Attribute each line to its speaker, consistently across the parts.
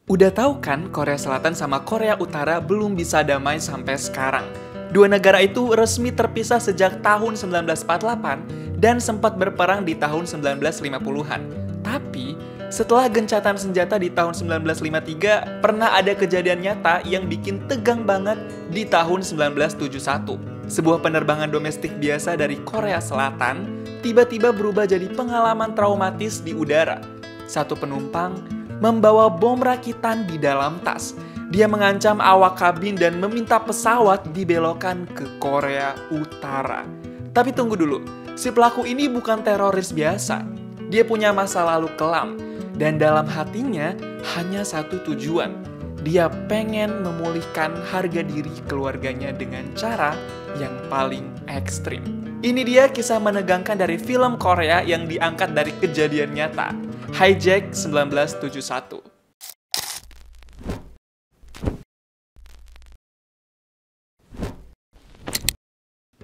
Speaker 1: Udah tahu kan Korea Selatan sama Korea Utara belum bisa damai sampai sekarang. Dua negara itu resmi terpisah sejak tahun 1948 dan sempat berperang di tahun 1950-an. Tapi, setelah gencatan senjata di tahun 1953, pernah ada kejadian nyata yang bikin tegang banget di tahun 1971. Sebuah penerbangan domestik biasa dari Korea Selatan tiba-tiba berubah jadi pengalaman traumatis di udara. Satu penumpang membawa bom rakitan di dalam tas. Dia mengancam awak kabin dan meminta pesawat dibelokkan ke Korea Utara. Tapi tunggu dulu, si pelaku ini bukan teroris biasa. Dia punya masa lalu kelam, dan dalam hatinya hanya satu tujuan. Dia pengen memulihkan harga diri keluarganya dengan cara yang paling ekstrim. Ini dia kisah menegangkan dari film Korea yang diangkat dari kejadian nyata. Hijack 1971.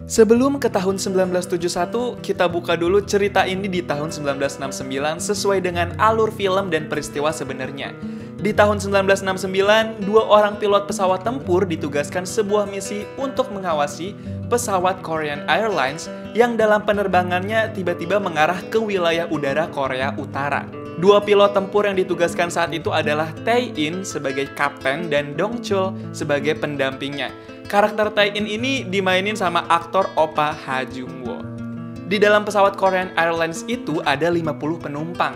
Speaker 1: Sebelum ke tahun 1971, kita buka dulu cerita ini di tahun 1969 sesuai dengan alur film dan peristiwa sebenarnya. Di tahun 1969, dua orang pilot pesawat tempur ditugaskan sebuah misi untuk mengawasi pesawat Korean Airlines yang dalam penerbangannya tiba-tiba mengarah ke wilayah udara Korea Utara. Dua pilot tempur yang ditugaskan saat itu adalah Tae-in sebagai kapten dan Dong-chul sebagai pendampingnya. Karakter Tae-in ini dimainin sama aktor Oppa Ha Jung-woo. Di dalam pesawat Korean Airlines itu ada 50 penumpang.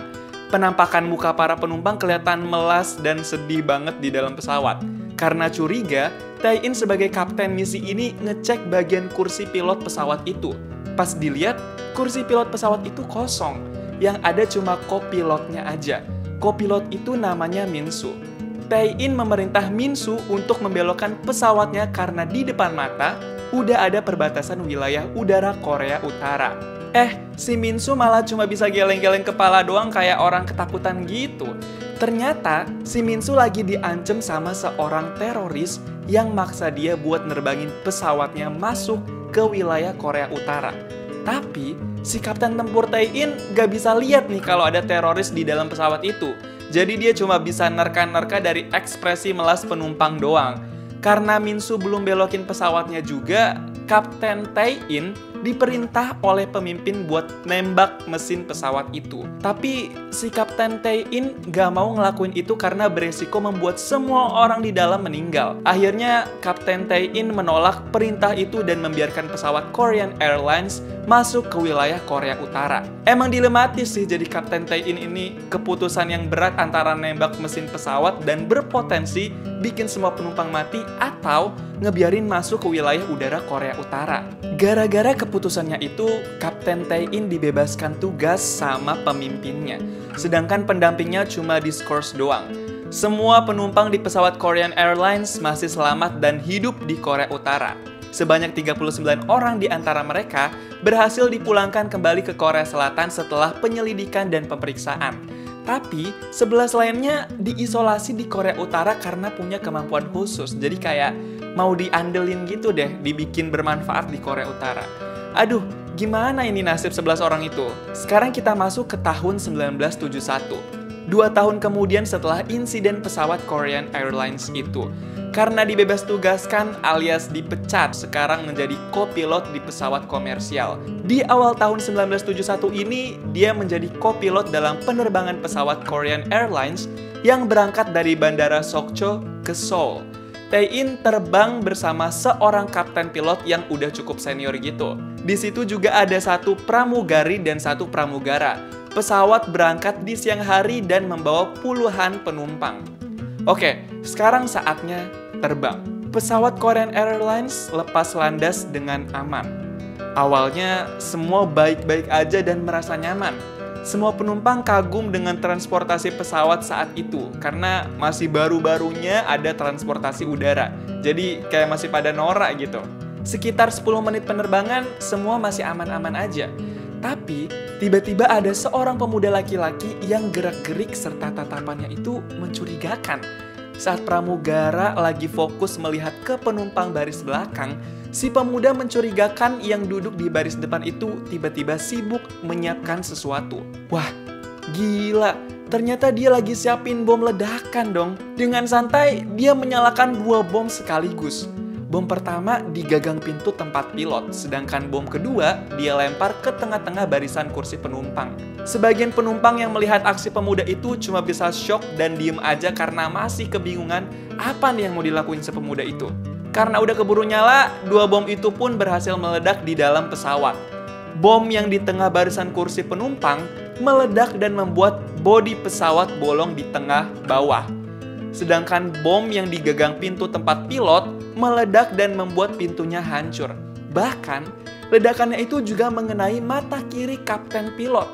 Speaker 1: Penampakan muka para penumpang kelihatan melas dan sedih banget di dalam pesawat. Karena curiga, Tae-in sebagai kapten misi ini ngecek bagian kursi pilot pesawat itu. Pas dilihat, kursi pilot pesawat itu kosong. Yang ada cuma kopilotnya aja. Kopilot itu namanya Min-soo. Tae-in memerintah Min-soo untuk membelokkan pesawatnya karena di depan mata udah ada perbatasan wilayah udara Korea Utara. Si Min-soo malah cuma bisa geleng-geleng kepala doang kayak orang ketakutan gitu. Ternyata si Min-soo lagi diancam sama seorang teroris yang maksa dia buat nerbangin pesawatnya masuk ke wilayah Korea Utara. Tapi, si kapten tempur Tae-in gak bisa lihat nih kalau ada teroris di dalam pesawat itu. Jadi dia cuma bisa nerka-nerka dari ekspresi melas penumpang doang. Karena Min-soo belum belokin pesawatnya juga, Kapten Tae-in diperintah oleh pemimpin buat nembak mesin pesawat itu. Tapi si Kapten Tae-in gak mau ngelakuin itu karena beresiko membuat semua orang di dalam meninggal. Akhirnya Kapten Tae-in menolak perintah itu dan membiarkan pesawat Korean Airlines masuk ke wilayah Korea Utara. Emang dilematis sih jadi Kapten Tae-in ini, keputusan yang berat antara nembak mesin pesawat dan berpotensi bikin semua penumpang mati atau ngebiarin masuk ke wilayah udara Korea Utara. Gara-gara keputusannya itu, Kapten Tae-in dibebaskan tugas sama pemimpinnya, sedangkan pendampingnya cuma diskors doang. Semua penumpang di pesawat Korean Airlines masih selamat dan hidup di Korea Utara. Sebanyak 39 orang di antara mereka berhasil dipulangkan kembali ke Korea Selatan setelah penyelidikan dan pemeriksaan. Tapi, 11 lainnya diisolasi di Korea Utara karena punya kemampuan khusus. Jadi kayak mau diandelin gitu deh, dibikin bermanfaat di Korea Utara. Aduh, gimana ini nasib 11 orang itu? Sekarang kita masuk ke tahun 1971. 2 tahun kemudian setelah insiden pesawat Korean Airlines itu. Karena dibebas tugaskan alias dipecat, sekarang menjadi kopilot di pesawat komersial. Di awal tahun 1971 ini, dia menjadi kopilot dalam penerbangan pesawat Korean Airlines yang berangkat dari Bandara Sokcho ke Seoul. Tae-in terbang bersama seorang kapten pilot yang udah cukup senior gitu. Di situ juga ada satu pramugari dan satu pramugara. Pesawat berangkat di siang hari dan membawa puluhan penumpang. Oke, sekarang saatnya terbang. Pesawat Korean Airlines lepas landas dengan aman. Awalnya semua baik-baik aja dan merasa nyaman. Semua penumpang kagum dengan transportasi pesawat saat itu karena masih baru-barunya ada transportasi udara. Jadi kayak masih pada norak gitu. Sekitar 10 menit penerbangan semua masih aman-aman aja. Tapi tiba-tiba ada seorang pemuda laki-laki yang gerak-gerik serta tatapannya itu mencurigakan. Saat pramugara lagi fokus melihat ke penumpang baris belakang, si pemuda mencurigakan yang duduk di baris depan itu tiba-tiba sibuk menyiapkan sesuatu. Wah, gila, Ternyata dia lagi siapin bom ledakan dong. Dengan santai, dia menyalakan 2 bom sekaligus. Bom pertama di gagang pintu tempat pilot, sedangkan bom kedua dia lempar ke tengah-tengah barisan kursi penumpang. Sebagian penumpang yang melihat aksi pemuda itu cuma bisa shock dan diem aja karena masih kebingungan apa nih yang mau dilakuin si pemuda itu. Karena udah keburu nyala, 2 bom itu pun berhasil meledak di dalam pesawat. Bom yang di tengah barisan kursi penumpang meledak dan membuat bodi pesawat bolong di tengah bawah. Sedangkan bom yang di gagang pintu tempat pilot meledak dan membuat pintunya hancur. Bahkan, ledakannya itu juga mengenai mata kiri kapten pilot.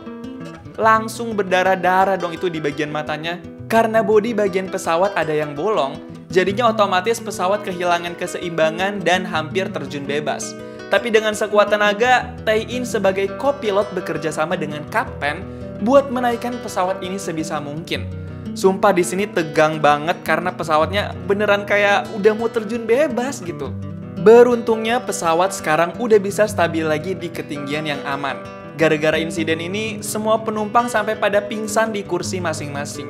Speaker 1: Langsung berdarah-darah dong itu di bagian matanya. Karena bodi bagian pesawat ada yang bolong, jadinya otomatis pesawat kehilangan keseimbangan dan hampir terjun bebas. Tapi dengan sekuat tenaga, Tae-in sebagai kopilot bekerja sama dengan kapten buat menaikkan pesawat ini sebisa mungkin. Sumpah di sini tegang banget karena pesawatnya beneran kayak udah mau terjun bebas gitu. Beruntungnya pesawat sekarang udah bisa stabil lagi di ketinggian yang aman. Gara-gara insiden ini, semua penumpang sampai pada pingsan di kursi masing-masing.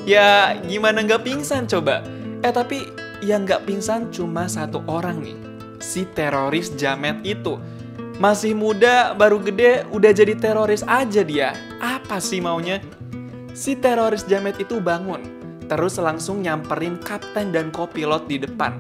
Speaker 1: Ya, gimana nggak pingsan coba? Tapi yang nggak pingsan cuma 1 orang nih. Si teroris jamet itu. Masih muda, baru gede, udah jadi teroris aja dia. Apa sih maunya? Si teroris jamet itu bangun, terus langsung nyamperin kapten dan kopilot di depan.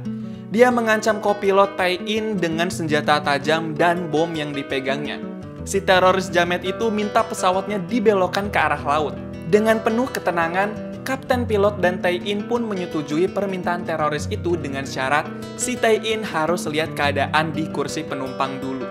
Speaker 1: Dia mengancam kopilot Tae-in dengan senjata tajam dan bom yang dipegangnya. Si teroris jamet itu minta pesawatnya dibelokkan ke arah laut. Dengan penuh ketenangan, kapten pilot dan Tae-in pun menyetujui permintaan teroris itu dengan syarat si Tae-in harus lihat keadaan di kursi penumpang dulu.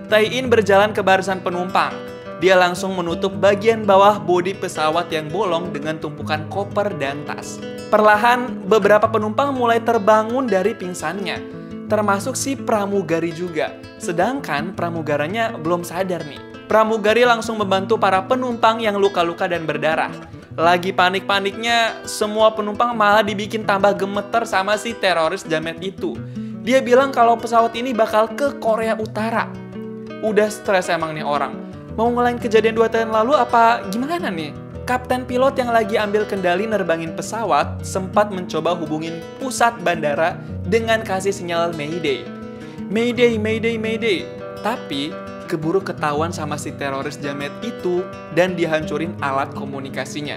Speaker 1: Tae-in berjalan ke barisan penumpang. Dia langsung menutup bagian bawah bodi pesawat yang bolong dengan tumpukan koper dan tas. Perlahan, beberapa penumpang mulai terbangun dari pingsannya, termasuk si pramugari juga. Sedangkan pramugaranya belum sadar nih. Pramugari langsung membantu para penumpang yang luka-luka dan berdarah. Lagi panik-paniknya, semua penumpang malah dibikin tambah gemeter sama si teroris jamet itu. Dia bilang kalau pesawat ini bakal ke Korea Utara. Udah stres emang nih orang. Mau ngelain kejadian 2 tahun lalu apa gimana nih? Kapten pilot yang lagi ambil kendali nerbangin pesawat sempat mencoba hubungin pusat bandara dengan kasih sinyal Mayday. Mayday, Mayday, Mayday. Tapi keburu ketahuan sama si teroris jamet itu dan dihancurin alat komunikasinya.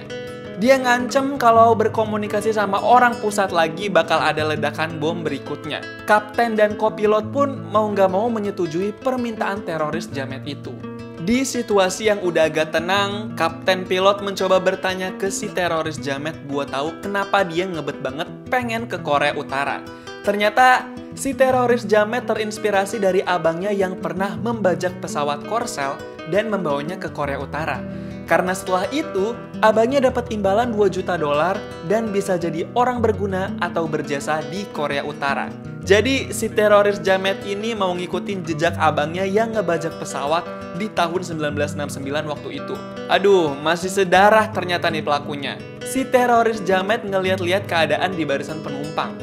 Speaker 1: Dia ngancem kalau berkomunikasi sama orang pusat lagi bakal ada ledakan bom berikutnya. Kapten dan kopilot pun mau nggak mau menyetujui permintaan teroris jamet itu. Di situasi yang udah agak tenang, kapten pilot mencoba bertanya ke si teroris jamet buat tahu kenapa dia ngebet banget pengen ke Korea Utara. Ternyata si teroris jamet terinspirasi dari abangnya yang pernah membajak pesawat Korsel dan membawanya ke Korea Utara. Karena setelah itu, abangnya dapat imbalan $2 juta dan bisa jadi orang berguna atau berjasa di Korea Utara. Jadi si teroris jamet ini mau ngikutin jejak abangnya yang ngebajak pesawat di tahun 1969 waktu itu. Aduh, masih sedarah ternyata nih pelakunya. Si teroris jamet ngeliat-liat keadaan di barisan penumpang.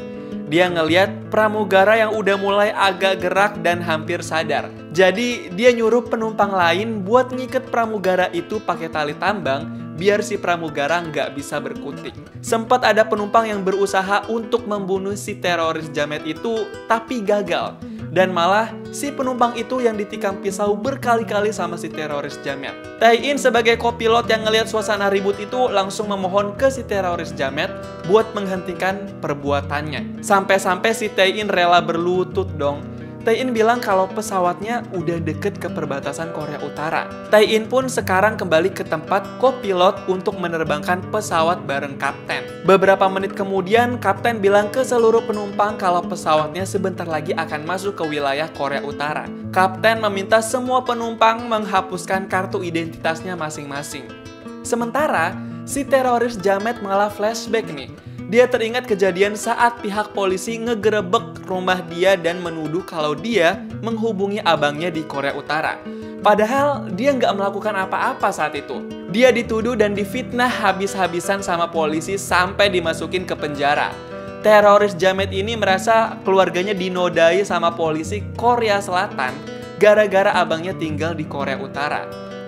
Speaker 1: Dia ngeliat pramugara yang udah mulai agak gerak dan hampir sadar. Jadi dia nyuruh penumpang lain buat ngiket pramugara itu pakai tali tambang biar si pramugara nggak bisa berkutik. Sempat ada penumpang yang berusaha untuk membunuh si teroris jamet itu tapi gagal. Dan malah si penumpang itu yang ditikam pisau berkali-kali sama si teroris jamet. Tae-in sebagai kopilot yang ngelihat suasana ribut itu langsung memohon ke si teroris jamet buat menghentikan perbuatannya. Sampai-sampai si Tae-in rela berlutut dong. Tae-in bilang kalau pesawatnya udah deket ke perbatasan Korea Utara. Tae-in pun sekarang kembali ke tempat kopilot untuk menerbangkan pesawat bareng kapten. Beberapa menit kemudian, kapten bilang ke seluruh penumpang kalau pesawatnya sebentar lagi akan masuk ke wilayah Korea Utara. Kapten meminta semua penumpang menghapuskan kartu identitasnya masing-masing. Sementara, si teroris jamet malah flashback nih. Dia teringat kejadian saat pihak polisi ngegerebek rumah dia dan menuduh kalau dia menghubungi abangnya di Korea Utara. Padahal dia nggak melakukan apa-apa saat itu. Dia dituduh dan difitnah habis-habisan sama polisi sampai dimasukin ke penjara. Teroris jamet ini merasa keluarganya dinodai sama polisi Korea Selatan gara-gara abangnya tinggal di Korea Utara.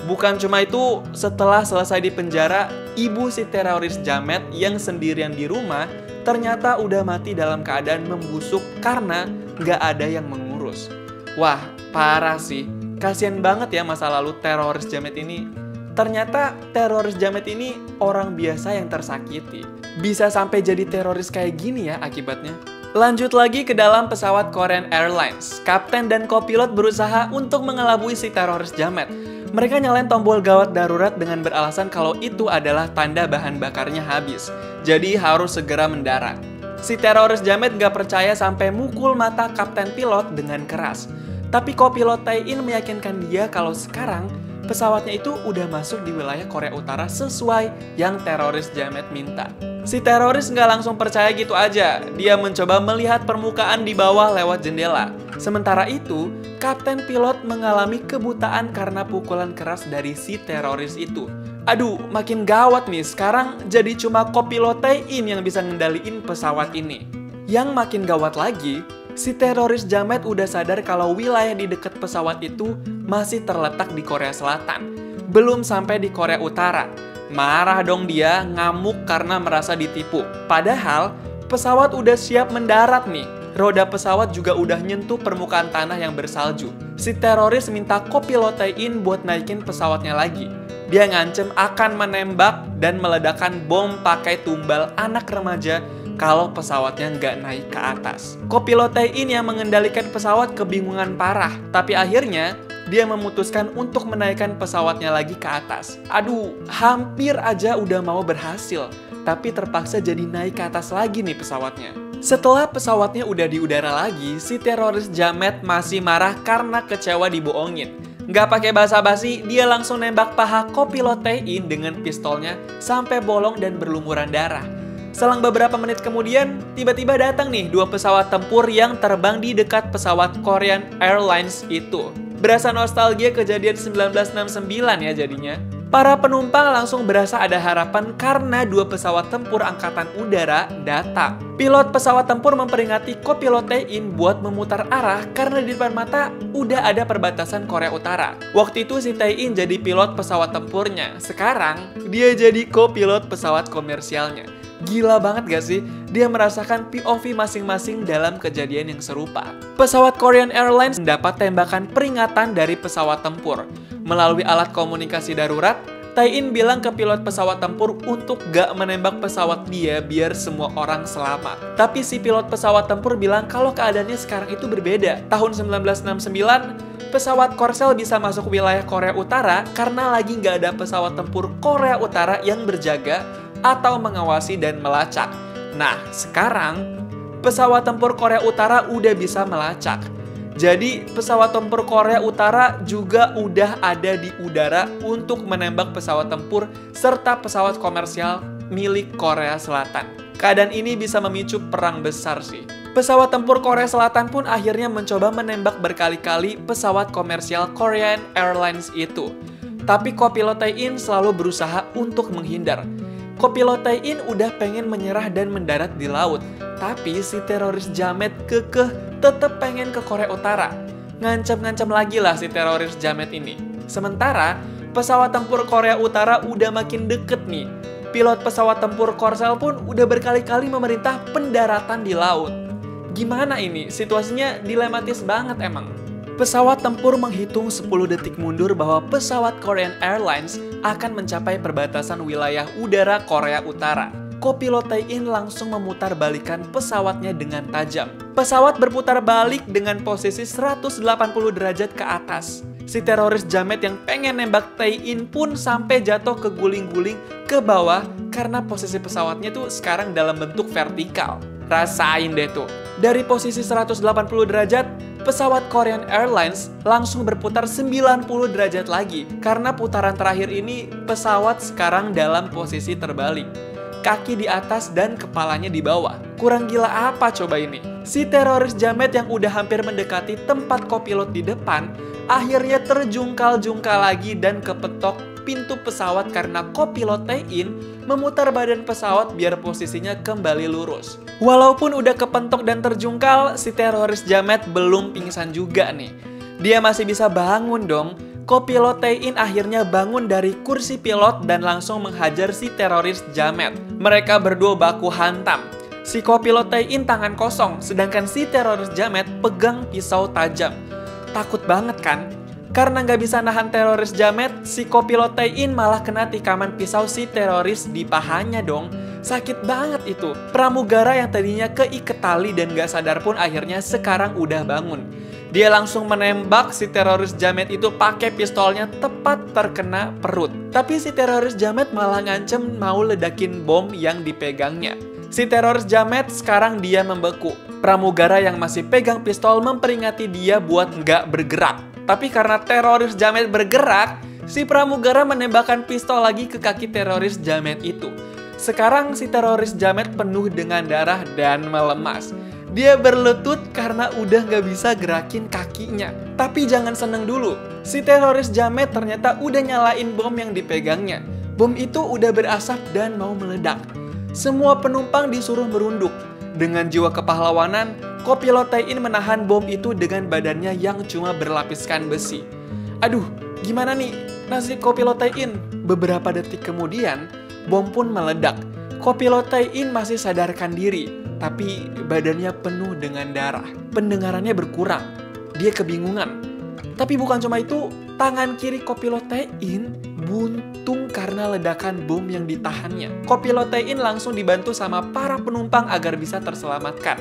Speaker 1: Bukan cuma itu, setelah selesai di penjara, ibu si teroris Jamet yang sendirian di rumah ternyata udah mati dalam keadaan membusuk karena nggak ada yang mengurus. Wah, parah sih. Kasian banget ya masa lalu teroris Jamet ini. Ternyata teroris Jamet ini orang biasa yang tersakiti. Bisa sampai jadi teroris kayak gini ya akibatnya. Lanjut lagi ke dalam pesawat Korean Airlines. Kapten dan kopilot berusaha untuk mengelabui si teroris Jamet. Mereka nyalain tombol gawat darurat dengan beralasan kalau itu adalah tanda bahan bakarnya habis. Jadi harus segera mendarat. Si teroris Jamet gak percaya sampai mukul mata kapten pilot dengan keras. Tapi kopilot Tae-in meyakinkan dia kalau sekarang pesawatnya itu udah masuk di wilayah Korea Utara sesuai yang teroris Jamet minta. Si teroris nggak langsung percaya gitu aja. Dia mencoba melihat permukaan di bawah lewat jendela. Sementara itu, kapten pilot mengalami kebutaan karena pukulan keras dari si teroris itu. Aduh, makin gawat nih. Sekarang jadi cuma kopilot Tae-in yang bisa ngendaliin pesawat ini. Yang makin gawat lagi, si teroris Jamet udah sadar kalau wilayah di dekat pesawat itu masih terletak di Korea Selatan. Belum sampai di Korea Utara. Marah dong dia, ngamuk karena merasa ditipu. Padahal, pesawat udah siap mendarat nih. Roda pesawat juga udah nyentuh permukaan tanah yang bersalju. Si teroris minta kopilot Tae-in buat naikin pesawatnya lagi. Dia ngancem akan menembak dan meledakkan bom pakai tumbal anak remaja kalau pesawatnya nggak naik ke atas. Kopilot Tae-in yang mengendalikan pesawat kebingungan parah, tapi akhirnya dia memutuskan untuk menaikkan pesawatnya lagi ke atas. Aduh, hampir aja udah mau berhasil, tapi terpaksa jadi naik ke atas lagi nih pesawatnya. Setelah pesawatnya udah di udara lagi, si teroris Jamet masih marah karena kecewa dibohongin. Nggak pakai basa-basi, dia langsung nembak paha kopilot Tae-in dengan pistolnya sampai bolong dan berlumuran darah. Selang beberapa menit kemudian, tiba-tiba datang nih dua pesawat tempur yang terbang di dekat pesawat Korean Airlines itu. Berasa nostalgia kejadian 1969 ya jadinya. Para penumpang langsung berasa ada harapan karena dua pesawat tempur angkatan udara datang. Pilot pesawat tempur memperingati kopilot Tae-in buat memutar arah karena di depan mata udah ada perbatasan Korea Utara. Waktu itu si Tae-in jadi pilot pesawat tempurnya. Sekarang dia jadi kopilot pesawat komersialnya. Gila banget gak sih? Dia merasakan POV masing-masing dalam kejadian yang serupa. Pesawat Korean Airlines mendapat tembakan peringatan dari pesawat tempur. Melalui alat komunikasi darurat, Tae-in bilang ke pilot pesawat tempur untuk gak menembak pesawat dia biar semua orang selamat. Tapi si pilot pesawat tempur bilang kalau keadaannya sekarang itu berbeda. Tahun 1969, pesawat Korsel bisa masuk wilayah Korea Utara karena lagi gak ada pesawat tempur Korea Utara yang berjaga atau mengawasi dan melacak. Nah, sekarang pesawat tempur Korea Utara udah bisa melacak. Jadi, pesawat tempur Korea Utara juga udah ada di udara untuk menembak pesawat tempur serta pesawat komersial milik Korea Selatan. Keadaan ini bisa memicu perang besar sih. Pesawat tempur Korea Selatan pun akhirnya mencoba menembak berkali-kali pesawat komersial Korean Airlines itu. Tapi kopilot Tae-in selalu berusaha untuk menghindar. Kopilot Tae-in udah pengen menyerah dan mendarat di laut, tapi si teroris Jamet kekeh tetep pengen ke Korea Utara. Ngancam-ngancam lagi lah si teroris Jamet ini. Sementara, pesawat tempur Korea Utara udah makin deket nih. Pilot pesawat tempur Korsel pun udah berkali-kali memerintah pendaratan di laut. Gimana ini? Situasinya dilematis banget emang. Pesawat tempur menghitung 10 detik mundur bahwa pesawat Korean Airlines akan mencapai perbatasan wilayah udara Korea Utara. Kopilot Tae-in langsung memutar balikan pesawatnya dengan tajam. Pesawat berputar balik dengan posisi 180 derajat ke atas. Si teroris Jamet yang pengen nembak Tae-in pun sampai jatuh ke guling-guling ke bawah karena posisi pesawatnya tuh sekarang dalam bentuk vertikal. Rasain deh tuh. Dari posisi 180 derajat, pesawat Korean Airlines langsung berputar 90 derajat lagi. Karena putaran terakhir ini, pesawat sekarang dalam posisi terbalik. Kaki di atas dan kepalanya di bawah. Kurang gila apa coba ini? Si teroris Jamet yang udah hampir mendekati tempat kopilot di depan, akhirnya terjungkal-jungkal lagi dan kepetok pintu pesawat karena kopilot Tae-in memutar badan pesawat biar posisinya kembali lurus. Walaupun udah kepentok dan terjungkal, si teroris Jamet belum pingsan juga nih. Dia masih bisa bangun dong. kopilot Tae-in akhirnya bangun dari kursi pilot dan langsung menghajar si teroris Jamet. Mereka berdua baku hantam. Si kopilot Tae-in tangan kosong, sedangkan si teroris Jamet pegang pisau tajam. Takut banget kan? Karena nggak bisa nahan teroris Jamet, si kopilot Tae-in malah kena tikaman pisau si teroris di pahanya dong. Sakit banget itu. Pramugara yang tadinya keiket tali dan gak sadar pun akhirnya sekarang udah bangun. Dia langsung menembak si teroris Jamet itu pakai pistolnya tepat terkena perut. Tapi si teroris Jamet malah ngancem mau ledakin bom yang dipegangnya. Si teroris Jamet sekarang dia membeku. Pramugara yang masih pegang pistol memperingati dia buat nggak bergerak. Tapi karena teroris Jamet bergerak, si pramugara menembakkan pistol lagi ke kaki teroris Jamet itu. Sekarang si teroris Jamet penuh dengan darah dan melemas. Dia berlutut karena udah nggak bisa gerakin kakinya. Tapi jangan seneng dulu. Si teroris Jamet ternyata udah nyalain bom yang dipegangnya. Bom itu udah berasap dan mau meledak. Semua penumpang disuruh merunduk. Dengan jiwa kepahlawanan, kopilot Tae-in menahan bom itu dengan badannya yang cuma berlapiskan besi. Aduh, gimana nih nasib kopilot Tae-in? Beberapa detik kemudian, bom pun meledak. Kopilot Tae-in masih sadarkan diri, tapi badannya penuh dengan darah. Pendengarannya berkurang. Dia kebingungan. Tapi bukan cuma itu, tangan kiri kopilot Tae-in buntung karena ledakan bom yang ditahannya. Kopilot Tae-in langsung dibantu sama para penumpang agar bisa terselamatkan.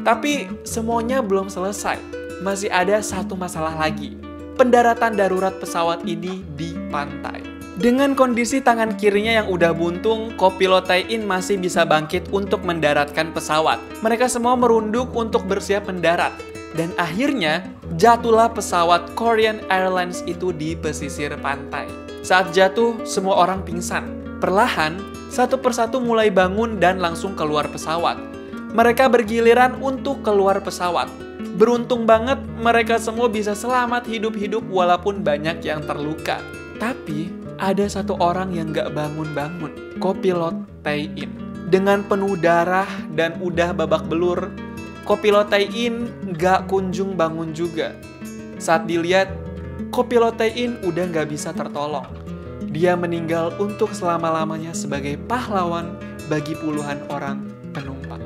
Speaker 1: Tapi semuanya belum selesai. Masih ada satu masalah lagi. Pendaratan darurat pesawat ini di pantai. Dengan kondisi tangan kirinya yang udah buntung, kopilot Tae-in masih bisa bangkit untuk mendaratkan pesawat. Mereka semua merunduk untuk bersiap mendarat. Dan akhirnya, jatuhlah pesawat Korean Airlines itu di pesisir pantai. Saat jatuh, semua orang pingsan. Perlahan, satu persatu mulai bangun dan langsung keluar pesawat. Mereka bergiliran untuk keluar pesawat. Beruntung banget, mereka semua bisa selamat hidup-hidup walaupun banyak yang terluka. Tapi ada satu orang yang gak bangun-bangun, kopilot Tae-in. Dengan penuh darah dan udah babak belur, kopilot Tae-in gak kunjung bangun juga. Saat dilihat, kopilot Tae-in udah gak bisa tertolong. Dia meninggal untuk selama-lamanya sebagai pahlawan bagi puluhan orang penumpang.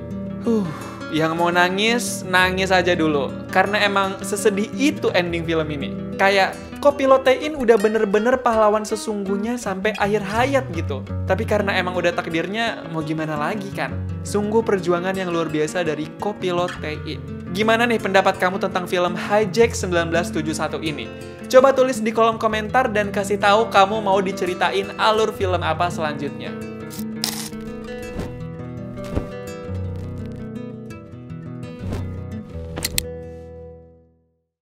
Speaker 1: Yang mau nangis, nangis aja dulu. Karena emang sesedih itu ending film ini. Kayak kopilot Tae-in udah bener-bener pahlawan sesungguhnya sampai akhir hayat gitu. Tapi karena emang udah takdirnya, mau gimana lagi kan? Sungguh perjuangan yang luar biasa dari kopilot Tae-in. Gimana nih pendapat kamu tentang film Hijack 1971 ini? Coba tulis di kolom komentar dan kasih tahu kamu mau diceritain alur film apa selanjutnya.